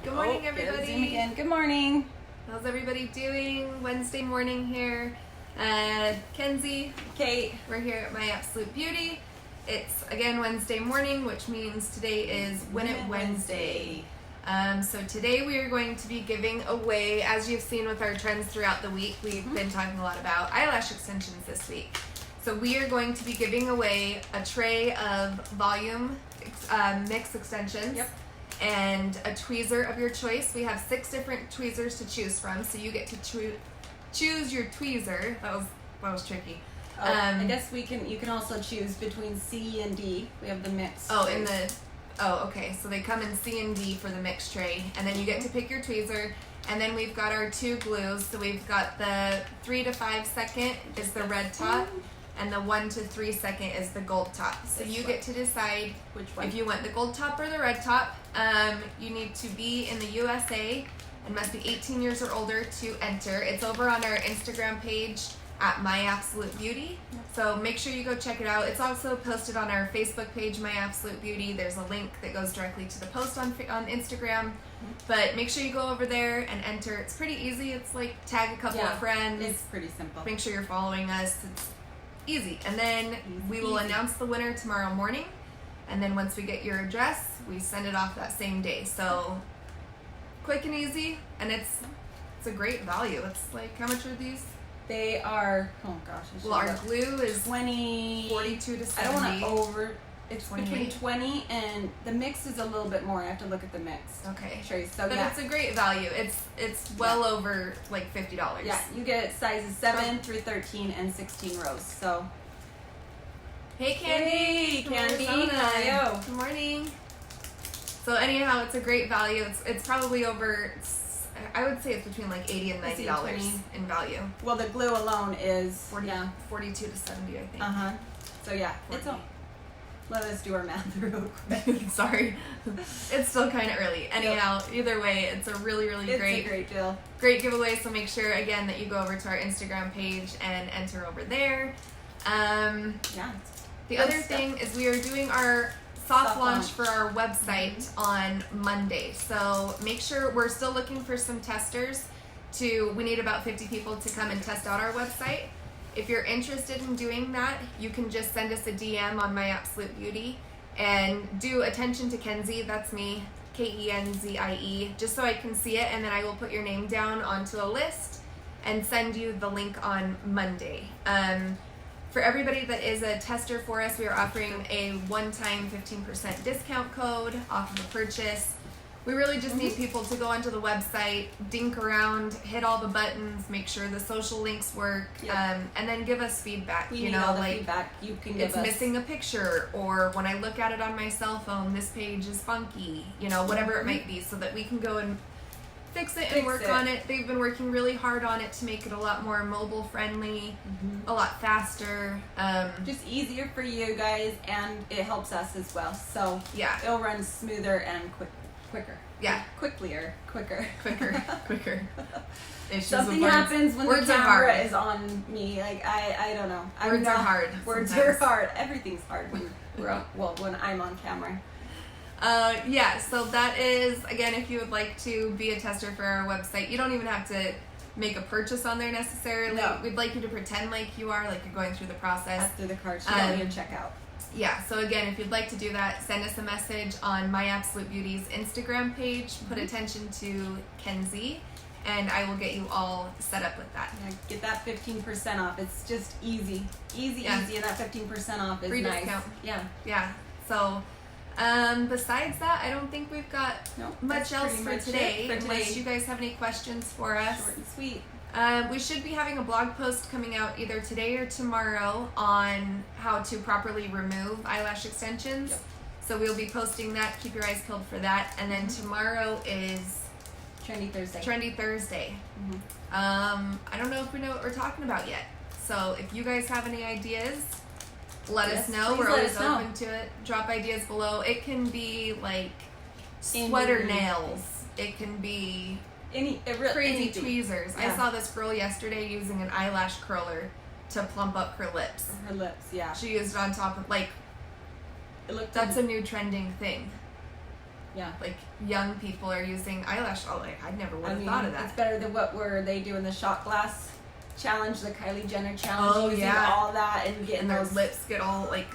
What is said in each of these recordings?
Good morning, everybody. Zoom again. Good morning. How's everybody doing? Wednesday morning here. Kenzie, Kate. we're here at My Absolute Beauty. It's again Wednesday morning, which means today is Win It Wednesday. So today we are going to be giving away, as you've seen with our trends throughout the week, we've been talking a lot about eyelash extensions this week. So we are going to be giving away a tray of volume mix extensions. Yep. And a tweezer of your choice. We have 6 different tweezers to choose from, so you get to choose your tweezer. That was tricky. I guess you can also choose between C and D. We have the mix. Okay. So they come in C and D for the mix tray, and then you get to pick your tweezer. And then we've got our 2 glues. So we've got the 3 to 5 second is the red top, and the 1 to 3 second is the gold top. So you get to decide which one. If you want the gold top or the red top. You need to be in the USA and must be 18 years or older to enter. It's over on our Instagram page at My Absolute Beauty. So make sure you go check it out. It's also posted on our Facebook page, My Absolute Beauty. There's a link that goes directly to the post on Instagram. But make sure you go over there and enter. It's pretty easy. It's like tag a couple of friends. It's pretty simple. Make sure you're following us. It's easy. And then we will announce the winner tomorrow morning. And then once we get your address, we send it off that same day. So quick and easy, and it's a great value. It's like, how much are these? They are, oh gosh. Our glue is 42 to 70. I don't want to it's 28. between 20 and the mix is a little bit more. I have to look at the mix. Okay. Sure. So but it's a great value. It's well over like $50. Yeah, you get sizes 7 through 13 and 16 rows. So. Hey, Candy. Hey, Candy. How are you? Good morning. So anyhow, it's a great value. It's probably over. I would say it's between like $80 and $90 in value. Well, the glue alone is 42 to 70, I think. So yeah, 40. Let us do our math real quick. Sorry, it's still kind of early. Anyhow, either way, it's a really It's a great deal. Great giveaway. So make sure again that you go over to our Instagram page and enter over there. The other thing is we are doing our soft launch for our website on Monday. So make sure we're still looking for some testers. We need about 50 people to come and test out our website. If you're interested in doing that, you can just send us a DM on My Absolute Beauty and do attention to Kenzie. That's me, Kenzie, just so I can see it, and then I will put your name down onto a list and send you the link on Monday. For everybody that is a tester for us, we are offering a one-time 15% discount code off of the purchase. We really just need people to go onto the website, dink around, hit all the buttons, make sure the social links work, and then give us feedback. We need all the feedback you can give us. It's missing a picture, or when I look at it on my cell phone, this page is funky, whatever it might be, so that we can go and fix it and work on it. They've been working really hard on it to make it a lot more mobile friendly, a lot faster. Just easier for you guys, and it helps us as well. So it'll run smoother and quicker. Yeah. Quicker. Something happens when the camera is on me. Like, I don't know. Words are hard. Words are hard. Everything's hard when when I'm on camera. So that is, again, if you would like to be a tester for our website, you don't even have to make a purchase on there necessarily. No. We'd like you to pretend like you are, like you're going through the process. After the card, you don't need to check out. Yeah, so again, if you'd like to do that, send us a message on My Absolute Beauty's Instagram page. Put attention to Kenzie, and I will get you all set up with that. Yeah, get that 15% off. It's just easy, and that 15% off is free nice. Discount. Yeah. So, besides that, I don't think we've got much else for today, unless you guys have any questions for us. Short and sweet. We should be having a blog post coming out either today or tomorrow on how to properly remove eyelash extensions. So we'll be posting that. Keep your eyes peeled for that. And then tomorrow is Trendy Thursday. I don't know if we know what we're talking about yet. So if you guys have any ideas, let us know. We're always open to it. Drop ideas below. It can be like sweater nails. It can be crazy tweezers. I saw this girl yesterday using an eyelash curler to plump up her lips. Yeah. She used it on top of, like, that's a new trending thing. Yeah. Like, young people are using eyelash oil. Like, I never would have thought of that. It's better than what were they doing, the shot glass challenge, the Kylie Jenner challenge. Oh, using yeah. all that and getting their lips get all, like,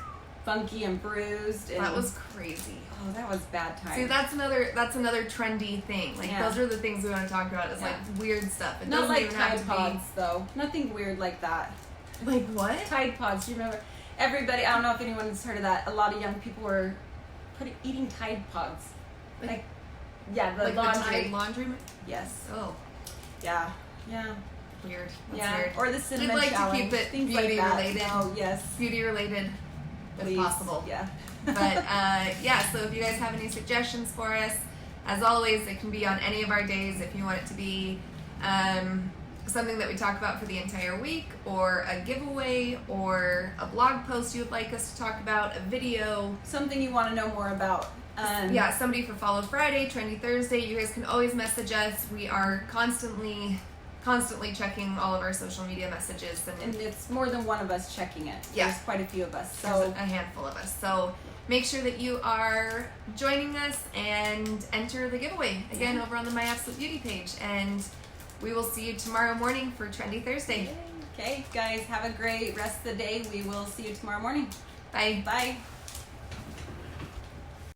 funky and bruised. And that was crazy. Oh, that was bad time. See, that's another trendy thing. Like, those are the things we want to talk about. Is like weird stuff. It not doesn't like even Tide have to Pods though. Nothing weird like that. Like what? Tide Pods. Do you remember? Everybody. I don't know if anyone's heard of that. A lot of young people were eating Tide Pods. Like yeah, the like laundry. The Tide laundry. Yes. Oh. Yeah. Yeah. Weird. That's weird. Or the cinnamon We'd like challenge. to keep it Things beauty like that. related. Oh yes. Beauty related, if possible. Yeah. But yeah, so if you guys have any suggestions for us, as always, it can be on any of our days. If you want it to be something that we talk about for the entire week, or a giveaway, or a blog post you would like us to talk about, a video, something you want to know more about. Yeah, somebody for Follow Friday, Trendy Thursday. You guys can always message us. We are constantly checking all of our social media messages, and it's more than one of us checking it. Yeah, there's quite a few of us. So there's a handful of us. So make sure that you are joining us and enter the giveaway again over on the My Absolute Beauty page. And we will see you tomorrow morning for Trendy Thursday. Okay, guys, have a great rest of the day. We will see you tomorrow morning. Bye. Bye.